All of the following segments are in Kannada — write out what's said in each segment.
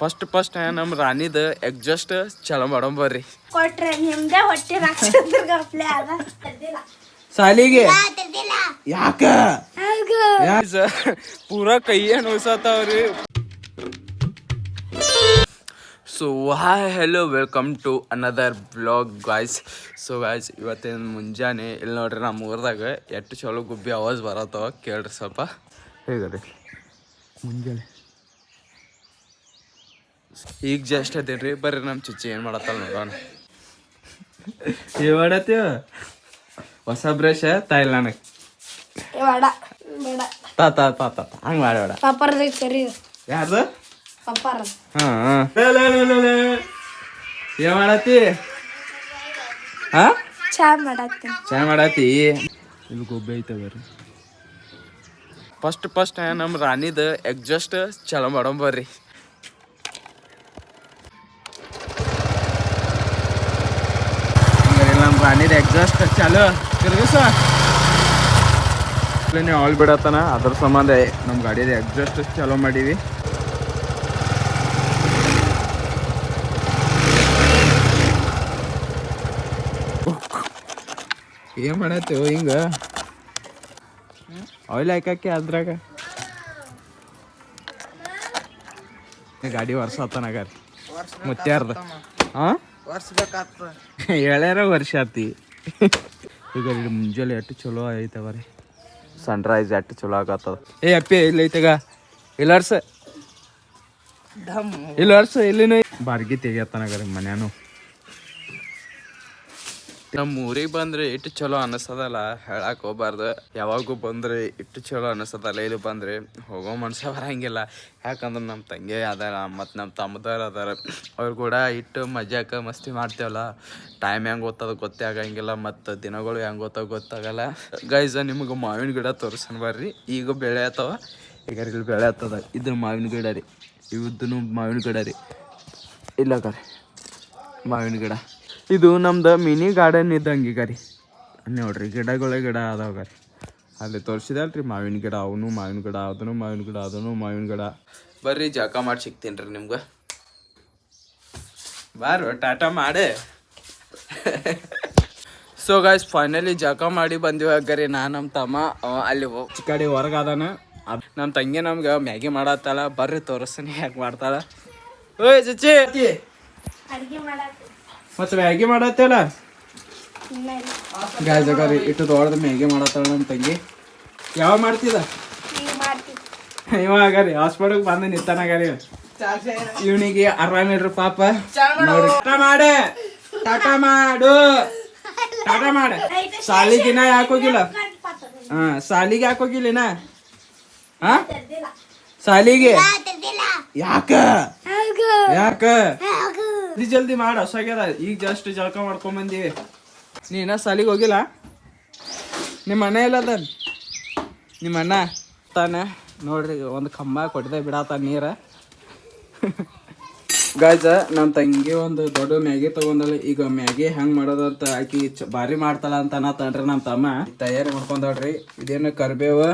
ಫಸ್ಟ್ ನಮ್ಮ ರಾಣಿದ ಎಗ್ಜಸ್ಟ್ ಚಲೋ ಮಾಡೋಣ ಬರ್ರಿ. ಕೊಟ್ರೆ ನಿಮ್ದೆ ಹೊಟ್ಟೆ ರಾಕ್ಷಸರ ಗಪ್ಲೆ ಅದ. ಸಾಲಿಗೆ ಯಾಕ ಪೂರಾ ಕೈಯೇ ನೋಸತಾವ್ರಿ. So hi hello welcome to another blog guys. So guys ಇವತ್ತಿನ ಮುಂಜಾನೆ ಇಲ್ಲಿ ನೋಡ್ರಿ ನಮ್ಮ ಊರದಾಗ ಎಷ್ಟು ಚಲೋ ಗುಬ್ಬಿ ಆವಾಜ್ ಬರತ್ತವ ಕೇಳ್ರಿ ಸ್ವಲ್ಪ. ಹೇಗ್ರಿ ಮುಂಜಾನೆ ಈಗ ಜಸ್ಟ್ ಅದೇನ್ರಿ ಬರ್ರಿ ನಮ್ಮ ಚುಚ್ಚಿ ಏನು ಮಾಡತ್ತಲ್ಲ ನೋಡೋಣ. ಏ ಮಾಡತ್ತೀವ ಹೊಸ ಬ್ರಷ್ ತಾಯಿಲ್ಲ ನನಗೆ ಹಂಗೆ ಮಾಡಬೇಡ. ಯಾರ್ದು ಹಾಂ ಏನ್ ಮಾಡತ್ತಿ? ಹಾ ಚಾ ಮಾಡತ್ತಿ. ಇಲ್ಲಿ ಗೊಬ್ಬೆ ಐತೆ ಬರ್ರಿ. ಫಸ್ಟ್ ನಮ್ಮ ರಾಣಿದ ಎಗ್ಜಸ್ಟ್ ಚಲೋ ಮಾಡೋಣ ಬರ್ರಿ. ನಮ್ಮ ರಾಣಿದ ಎಗ್ಜಾಸ್ಟ್ ಚಾಲು ತಿರ್ಗಿಸ ಆಲ್ ಬಿಡತ್ತಾನ. ಅದ್ರ ಸಂಬಂಧ ನಮ್ಮ ಗಾಡಿದ ಎಗ್ಜಾಸ್ಟ್ ಚಾಲೋ ಮಾಡೀವಿ. ಏನ್ ಮಾಡತ್ತೇವ ಹಿಂಗ ಆಯಿಲ್ ಹಾಕಕ್ಕೆ ಅದ್ರಾಗ ಗಾಡಿ ವರ್ಷತಾನಾಗಾರಿ ಮುತ್ಯಾರ್ದ ಹೇಳ್ಯಾರ ವರ್ಷ ಆತಿ. ಈಗ ಮುಂಜಾನೆ ಎಷ್ಟು ಚಲೋ ಐತವ ರೀ. ಸನ್ರೈಸ್ ಎಷ್ಟು ಚಲೋ ಆಗತ್ತದ. ಏ ಅಪ್ಪಿ ಇಲ್ಲ ಐತೆಗ ಇಲ್ಲರ್ಸ ಇಲ್ಲಿನ ಬಾರ್ಗಿ ತೆಗಿಯತ್ತಾನಾಗಾರಿ ಮನ್ಯಾನು. ನಮ್ಮ ಊರಿಗೆ ಬಂದ್ರೆ ಇಟ್ಟು ಚಲೋ ಅನಿಸ್ತದಲ್ಲ ಹೇಳಕ್ ಹೋಗ್ಬಾರ್ದು. ಯಾವಾಗೂ ಬಂದ್ರೆ ಇಟ್ಟು ಚಲೋ ಅನಿಸ್ತದಲ್ಲ. ಇಲ್ಲಿ ಬಂದ್ರೆ ಹೋಗೋ ಮನುಷ್ಯ ಬರಂಗಿಲ್ಲ. ಯಾಕಂದ್ರೆ ನಮ್ಮ ತಂಗಿ ಅದಾರ ಮತ್ತು ನಮ್ಮ ತಮ್ಮದಾರ ಅದಾರ. ಅವ್ರು ಕೂಡ ಇಟ್ಟು ಮಜಾಕ ಮಸ್ತಿ ಮಾಡ್ತೇವಲ್ಲ. ಟೈಮ್ ಹೆಂಗೆ ಗೊತ್ತದ ಗೊತ್ತೇ ಆಗಂಗಿಲ್ಲ. ಮತ್ತು ದಿನಗಳು ಹೆಂಗೆ ಗೊತ್ತಾಗಲ್ಲ. ಗೈಸ್ ನಿಮಗೆ ಮಾವಿನ ಗಿಡ ತೋರಿಸೋಣ ಬರ್ರಿ. ಈಗ ಬೆಳೆ ಆತವ. ಈಗ ಇಲ್ಲಿ ಬೆಳೆ ಆಗ್ತದ. ಇದ್ರ ಮಾವಿನ ಗಿಡ ರೀ. ಇವ್ದೂ ಮಾವಿನ ಗಿಡ ರೀ. ಇಲ್ಲ ಕರೆ ಮಾವಿನ ಗಿಡ. ಇದು ನಮ್ದು ಮಿನಿ ಗಾರ್ಡನ್ ಇದ್ದಂಗೆ ಈಗ ರೀ. ನೋಡ್ರಿ ಗಿಡ ಅದಾವ ರೀ. ಅಲ್ಲಿ ತೋರಿಸಿದಲ್ರಿ ಮಾವಿನ ಗಿಡ. ಅವನು ಮಾವಿನ ಗಿಡ, ಅದನ್ನು ಮಾವಿನ ಗಿಡ, ಅದನ್ನು ಮಾವಿನ ಗಿಡ. ಬರ್ರಿ ಜಾಕ ಮಾಡಿ ಸಿಗ್ತೀನಿ ರೀ ನಿಮ್ಗೆ. ಬಾರು ಟಾಟಾ ಮಾಡೆ. ಸೊ ಗಾಯ್ಸ್ ಫೈನಲಿ ಜಾಕ ಮಾಡಿ ಬಂದಿವಾಗರಿ. ನಾನು ನಮ್ಮ ತಮ್ಮ ಅಲ್ಲಿ ಚಿಕ್ಕಡಿ ಹೊರಗೆ ಅದಾನ. ನಮ್ಮ ತಂಗಿ ನಮ್ಗೆ ಮ್ಯಾಗಿ ಮಾಡತ್ತಲ್ಲ. ಬರ್ರಿ ತೋರಿಸ್ತೀನಿ ಯಾಕೆ ಮಾಡ್ತಾಳ. ಓಯ್ ಚಚ್ಚಿ ಮತ್ತೆ ಮ್ಯಾಗಿ ಮಾಡತ್ತಲ್ಲ ಗಾಯ್ರಿ. ಇಟ್ಟು ದೊಡ್ಡದ ಮ್ಯಾಗಿ ಮಾಡತ್ತಾಳ ನಮ್ಮ ತಂಗಿ. ಯಾವ ಮಾಡ್ತಿದ ಇವಾಗರಿ ಹಾಸ್ಪಿಟಲ್ಗೆ ಬಂದು ನಿಂತಾನಾಗರಿ. ಇವನಿಗೆ ಆರಾಮಿಲ್ರಿ ಪಾಪ. ನೋಡ್ರಿ ಟಾಟಾ ಮಾಡು. ಸಾಲಿಗಿನ ಯಾಕೋಗಿಲ್ಲ? ಸಾಲಿಗೆ ಯಾಕೋಗಿಲ್ಲಿನ? ಸಾಲಿಗೆ ಯಾಕ ಜಲ್ದಿ ಮಾಡ ಹೊಸಾಗ್ಯದ. ಈಗ ಜಸ್ಟ್ ಜಳಕ ಮಾಡ್ಕೊಂಡ್ ಬಂದೀವಿ. ನೀನ ಸಾಲಿಗೆ ಹೋಗಿಲ್ಲ? ನಿಮ್ಮ ಅಣ್ಣ ಎಲ್ಲದ? ನಿಮ್ಮ ಅಣ್ಣ ತಾನೆ ನೋಡ್ರಿ ಒಂದು ಕಂಬ ಕೊಟ್ಟಿದೆ ಬಿಡಾತ ನೀರ. ಗಾಯ್ಸ ನಮ್ಮ ತಂಗಿ ಒಂದು ದೊಡ್ಡ ಮ್ಯಾಗಿ ತಗೊಂಡಲ್ಲ. ಈಗ ಮ್ಯಾಗಿ ಹೆಂಗ್ ಮಾಡೋದಂತ ಆಕಿ ಭಾರಿ ಮಾಡ್ತಾಳ ಅಂತ ಅನ್ನತಾನ್ರಿ ನಮ್ಮ ತಮ್ಮ. ತಯಾರಿ ಮಾಡ್ಕೊಂಡಾಳ್ರಿ. ಇದೇನು ಕರಿಬೇವು,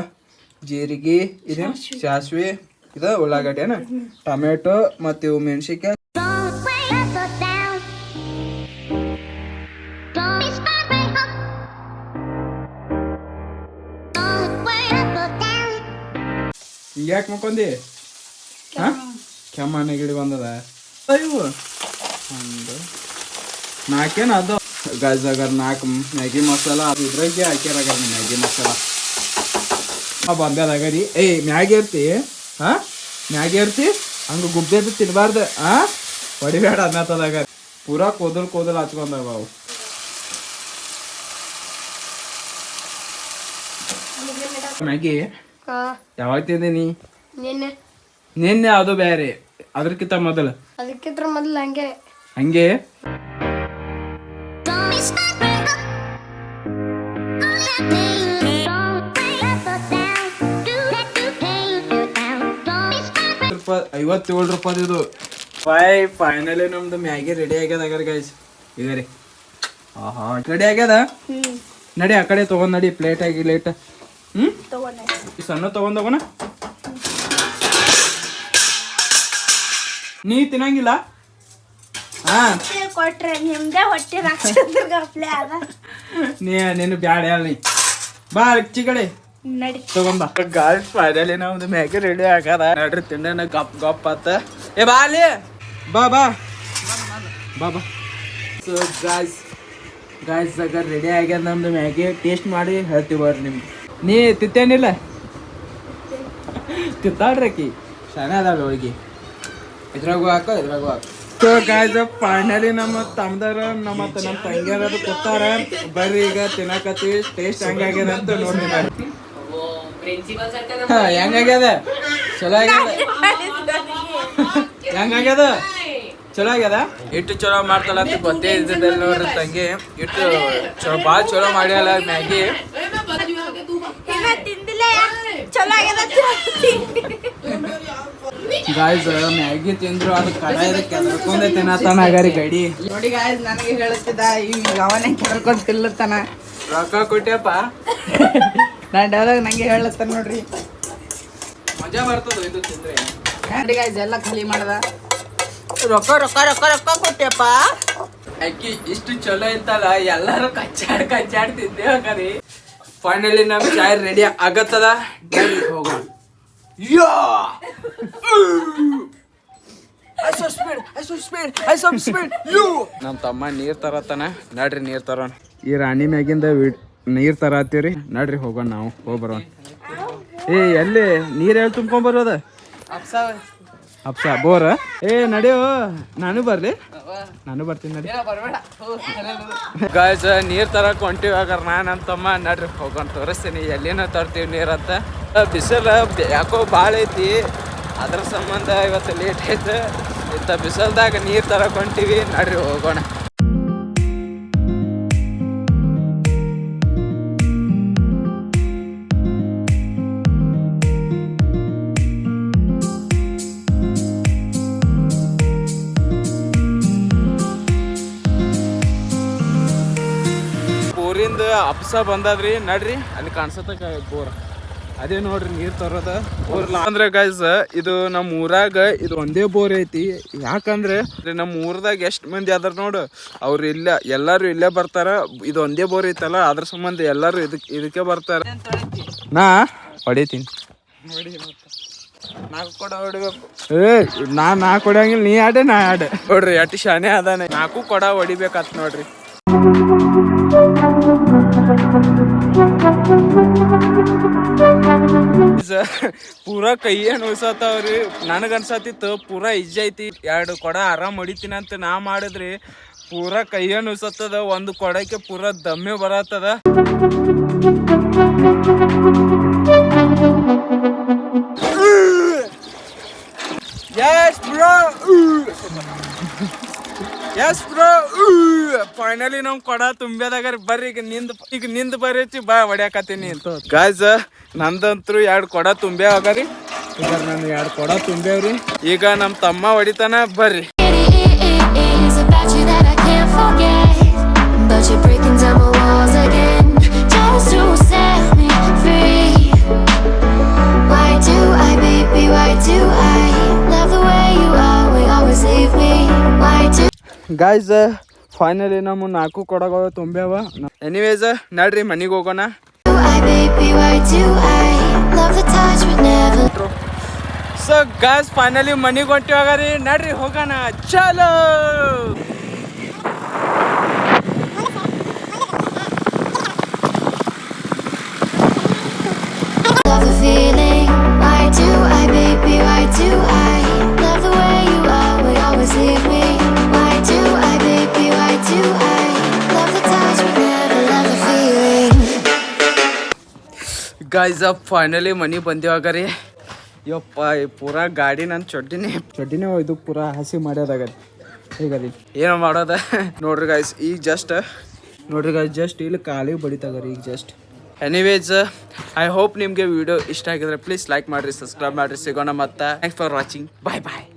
ಜೀರಿಗೆ, ಇದೇನು ಸಾಸಿವೆ, ಇದು ಉಳ್ಳಾಗಡ್ಡಿ ಏನ, ಟೊಮೆಟೊ ಮತ್ತು ಇವು ಮೆಣಸಿನ್ಕಾಯಿ. ಯಾಕೆ ಮಕ್ಕೊಂದಿ? ಕೆಮ್ಮ ನೆಗಡಿ ಬಂದದ. ಇವು ಒಂದು ನಾಲ್ಕೇನು ಅದು ಗಾಯ್ಸಾಗರ್ 4 ಮ್ಯಾಗಿ ಮಸಾಲ. ಅದು ಇದ್ರಾಗೆ ಹಾಕ್ಯಾರಾಗ ಮ್ಯಾಗಿ ಮಸಾಲ ಬಂದದಾಗರಿ. ಮ್ಯಾಗಿ ಇರ್ತಿ ಮ್ಯಾಗಿ ಇರ್ತಿ ಹಂಗ ಗುಬ್ಬೆ ತಿನ್ಬಾರ್ದು. ಹೊಡಿಬೇಡ ಅನ್ನತ್ತದಾಗ. ಪೂರಾ ಕೂದಲು ಹಚ್ಕೊಂಡಾವ ಅವು. ಮ್ಯಾಗಿ ಯಾವಾಗ ತಿಂದೀನಿ? ನಿನ್ನೆ ಅದು ಬೇರೆ. ಅದಕ್ಕಿಂತ ಮೊದಲು ಹಂಗೆ ₹57 ಇದು. ಫೈನಲಿ ನಮ್ದು ಮ್ಯಾಗಿ ರೆಡಿ ಆಗ್ಯದ ಗೈಸ್. ಈಗ ರೀ ರೆಡಿ ಆಗ್ಯದ. ನಡಿ ಆ ಕಡೆ ತಗೊಂಡ್ ನಡಿ ಪ್ಲೇಟ್ ಆಗಿ ಲೇಟ್. ಸಣ್ಣ ತಗೊಂಡೋಗೋಣ. ನೀ ತಿನ್ನಂಗಿಲ್ಲ ಹಾ ಕೊಟ್ರೆ ನಿಮ್ದೇ ಹೊಟ್ಟೆ ರಾಕ್ಷಸರಿಗೆ ಅಪ್ಲೆ ಅದ ನೀನು ಬ್ಯಾಡ ಹೇಳಿ ಬಾ ಅಚ್ಚಿ ಕಡೆ ನಡಿ ತಗೊಂಬ ಗಾಯ್ಸ್ ಫೈನಲಿ ನಮ್ದು ಮ್ಯಾಗಿ ರೆಡಿ ಆಗದ ನಡ್ರಿ ತಿಂಡ ಗಪ್ ಗಪ್ ಆತ ಏ ಬಾ ಅಲ್ಲಿ ಬಾ ಬಾ ಬಾ ಬಾ ಸೊ ಗಾಯ್ಸ್ ಆಗ ರೆಡಿ ಆಗ್ಯದ ನಮ್ದು ಮ್ಯಾಗಿ ಟೇಸ್ಟ್ ಮಾಡಿ ಹೇಳ್ತೀವಿ ಬರ್ರಿ ನಿಮ್ಗೆ ನೀ ತಿತ್ತೇನಿಲ್ಲ ತಿತ್ತಾಡ್ರಕಿ ಶಾನೆ ಅದಾವ ಹೋಗಿ ಇದ್ರಾಗೂ ಹಾಕೋ ಇದ್ರಾಗೂ ಹಾಕೋ ಸೊ ಗಾಯ್ಸ್ ಫೈನಲಿ ನಮ್ಮ ತಮ್ಮದಾರ ನಮ್ಮ ತಂಗಿಯರ ಕೊತ್ತಾರ ಬರ್ರಿ ಈಗ ತಿನ್ನಕತ್ತಿ ಟೇಸ್ಟ್ ಹೆಂಗಾಗ್ಯದ ಅಂತ ನೋಡಿ ಹೆಂಗಾಗ್ಯದ ಚಲೋ ಆಗ್ಯದ ಹೆಂಗಾಗ್ಯದ ಚಲೋ ಆಗ್ಯದ ಇಟ್ಟು ಚಲೋ ಮಾಡ್ತಾಳ ಅಂತ ಗೊತ್ತೇ ಇದ್ದಿದ್ದಲ್ಲಿ ನೋಡ್ರಿ ತಂಗಿ ಇಟ್ಟು ಚಲೋ ಭಾಳ ಚಲೋ ಮಾಡ್ಯಾಳ ಮ್ಯಾಗಿ ತಿಂದಿಲ್ಲ ಚಲೋ ಆಗ್ಯದ ಗಾಯ್ಸ್ ಮ್ಯಾಗಿ ತಿಂದ್ರು ಅದು ಕಡಾಯದ ಕೆದರ್ಕೊಂಡೆ ತಿನ್ನತಾನ ಆಗರಿ ಗಡಿ ನೋಡಿ ಗಾಯ್ಸ್ ನನಗೆ ಹೇಳುತ್ತಿದ್ದ ಈಗ ಅವನೇ ಕೆರ್ಕೊಂಡು ತಿಲ್ಲತ್ತಾನ ರೊಕ್ಕ ಕೊಟ್ಯಪ್ಪ ನಾನು ಡೈಲಾಗ್ ನಂಗೆ ಹೇಳುತ್ತಾನ ನೋಡ್ರಿ ಮಜಾ ಬರ್ತದ ಇದು ತಿಂದ್ರೆ ನೋಡಿ ಗಾಯ್ಸ್ ಎಲ್ಲ ಖಾಲಿ ಮಾಡ್ದ ರೊಕ್ಕ ರೊಕ್ಕ ರೊಕ್ಕ ರೊಕ್ಕ ಕೊಟ್ಟೆಪ್ಪ ಅಕ್ಕಿ ಇಷ್ಟು ಚಲೋ ಇತ್ತಲ್ಲ ಎಲ್ಲಾರು ಕಚ್ಚಾಡ್ ತಿಂದೇವ ಕರಿ ಫೈನಲಿ ನಮ್ ಚಾಯ್ ರೆಡಿ ಆಗತ್ತದ ಹೋಗೋಣ ನಮ್ ತಮ್ಮ ನೀರ್ ತರತಾನ ನಡ್ರಿ ನೀರ್ ತರೋಣ ಈ ರಾಣಿ ಮ್ಯಾಗಿಂದ ನೀರ್ ತರತ್ತೀವ್ರಿ ನಡ್ರಿ ಹೋಗೋಣ ನಾವು ಹೋಗ್ಬರೋಣ ಏ ಎಲ್ಲಿ ನೀರ್ ಎಲ್ಲಿ ತುಂಬ್ಕೊಂಡ್ ಬರೋದ ಅಪ್ಸ ಬೋರ ಏ ನಡೆಯೋ ನಾನು ಬರ್ಲಿ ನಾನು ಬರ್ತೀನಿ ನಡಿ ಗಾಯ್ಸ್ ನೀರ್ ತರಕ್ ಹೊಂಟಿವಾಗ ನಮ್ಮ ತಮ್ಮ ನಡ್ರಿ ಹೋಗೋಣ ತೋರಿಸ್ತೀನಿ ಎಲ್ಲಿನ ತರ್ತೀವಿ ನೀರಂತ ಬಿಸಿಲು ಯಾಕೋ ಭಾಳ ಐತಿ ಅದ್ರ ಸಂಬಂಧ ಇವತ್ತು ಲೇಟ್ ಐತೆ ಇಂಥ ಬಿಸಿಲ್ದಾಗ ನೀರ್ ತರಕ್ ಹೊಂಟಿವಿ ನಡ್ರಿ ಹೋಗೋಣ ಬೋರಿಂದ ಅಪ್ಸ ಬಂದದ್ರಿ ನಡ್ರಿ ಅಲ್ಲಿ ಕಾಣಿಸತ್ತ ಬೋರ್ ಅದೇ ನೋಡ್ರಿ ನೀರ್ ತರೋದ ಬೋರ್ ಅಂದ್ರೆ ಗೈಸ್ ಇದು ನಮ್ಮ ಊರಾಗ ಇದು ಒಂದೇ ಬೋರ್ ಐತಿ ಯಾಕಂದ್ರೆ ನಮ್ಮ ಊರದಾಗ ಎಷ್ಟ್ ಮಂದಿ ಅದಾರ ನೋಡು ಅವ್ರು ಇಲ್ಲ ಎಲ್ಲಾರು ಇಲ್ಲೇ ಬರ್ತಾರ ಇದು ಒಂದೇ ಬೋರ್ ಐತಲ್ಲ ಅದ್ರ ಸಂಬಂಧ ಎಲ್ಲಾರು ಇದಕ್ಕೆ ಬರ್ತಾರ ನಾ ಹೊಡಿತೀನಿ ನಾ ಕೊಡಂಗಿಲ್ಲ ನೀ ಆಡೆ ನಾ ಆಡೆ ನೋಡ್ರಿ ಅಟ್ಟಿ ಶಾನೆ ಅದಾನೆ ನಾಲ್ಕು ಕೊಡ ಹೊಡಿಬೇಕತ್ ನೋಡ್ರಿ ಪೂರಾ ಕೈಯೇ ನೋಯ್ಸತ್ತವ್ರಿ ನನಗನ್ಸತ್ತಿತ್ತು ಪೂರಾ ಇಜ್ಜ ಐತಿ 2 ಕೊಡ ಆರಾಮ್ ಹೊಡಿತೀನಿ ಅಂತ ನಾ ಮಾಡಿದ್ರಿ ಪೂರಾ ಕೈಯೇ ನೋಯ್ಸತ್ತದ ಒಂದು ಕೊಡಕ್ಕೆ ಪೂರಾ ದಮ್ಮೆ ಬರತ್ತದ ಎಸ್ ಬ್ರೋ ಫೈನಲಿ ನಮ್ ಕೊಡ ತುಂಬ್ಯದಾಗ ಬರ್ರಿ ಈಗ ನಿಂದ ಬರೀತಿ ಬಾ ಹೊಡ್ಯಾಕತ್ತೀನಿ ಅಂತ ಗಾಯ್ಸ್ ನಂದಂತ್ರು 2 ಕೊಡ ತುಂಬ್ಯಾವರಿ ಈಗ ನಾನು 2 ಕೊಡ ತುಂಬ್ಯಾವ್ರಿ ಈಗ ನಮ್ ತಮ್ಮ ಹೊಡಿತಾನ ಬರ್ರಿ ಗಾಯ್ಸ್ ಫೈನಲಿ ನಮ್ಮ 4 ಕೊಡಗಳು ತುಂಬ್ಯಾವ ಎನಿವೇಸ್ ನಡ್ರಿ ಮನಿಗೆ ಹೋಗೋಣ ಸೊ ಗಾಯ್ಸ್ ಫೈನಲಿ ಮನಿಗೆ ಹೊಂಟಿವಾಗ್ರಿ ನಡ್ರಿ ಹೋಗೋಣ ಚಲೋ ಗಾಯ್ಸ್ ಫೈನಲಿ ಮನಿ ಬಂದಿವಾಗರಿ ಯಪ್ಪ ಪೂರಾ ಗಾಡಿ ನನ್ನ ಚಡ್ಡಿನೇ ಇದು ಪೂರಾ ಹಸಿ ಮಾಡ್ಯದಾಗರಿ ಹೀಗರಿ ಏನೋ ಮಾಡೋದ ನೋಡ್ರಿ ಗಾಯ್ಸ್ ಈಗ ಜಸ್ಟ್ ಇಲ್ಲಿ ಕಾಲಿಗೆ ಬಡಿತಾಗರಿ ಈಗ ಜಸ್ಟ್ ಎನಿವೇಸ್ ಐ ಹೋಪ್ ನಿಮಗೆ ವಿಡಿಯೋ ಇಷ್ಟ ಆಗಿದ್ರೆ ಪ್ಲೀಸ್ ಲೈಕ್ ಮಾಡಿರಿ ಸಬ್ಸ್ಕ್ರೈಬ್ ಮಾಡಿರಿ ಸಿಗೋಣ ಮತ್ತೆ ಥ್ಯಾಂಕ್ಸ್ ಫಾರ್ ವಾಚಿಂಗ್ ಬಾಯ್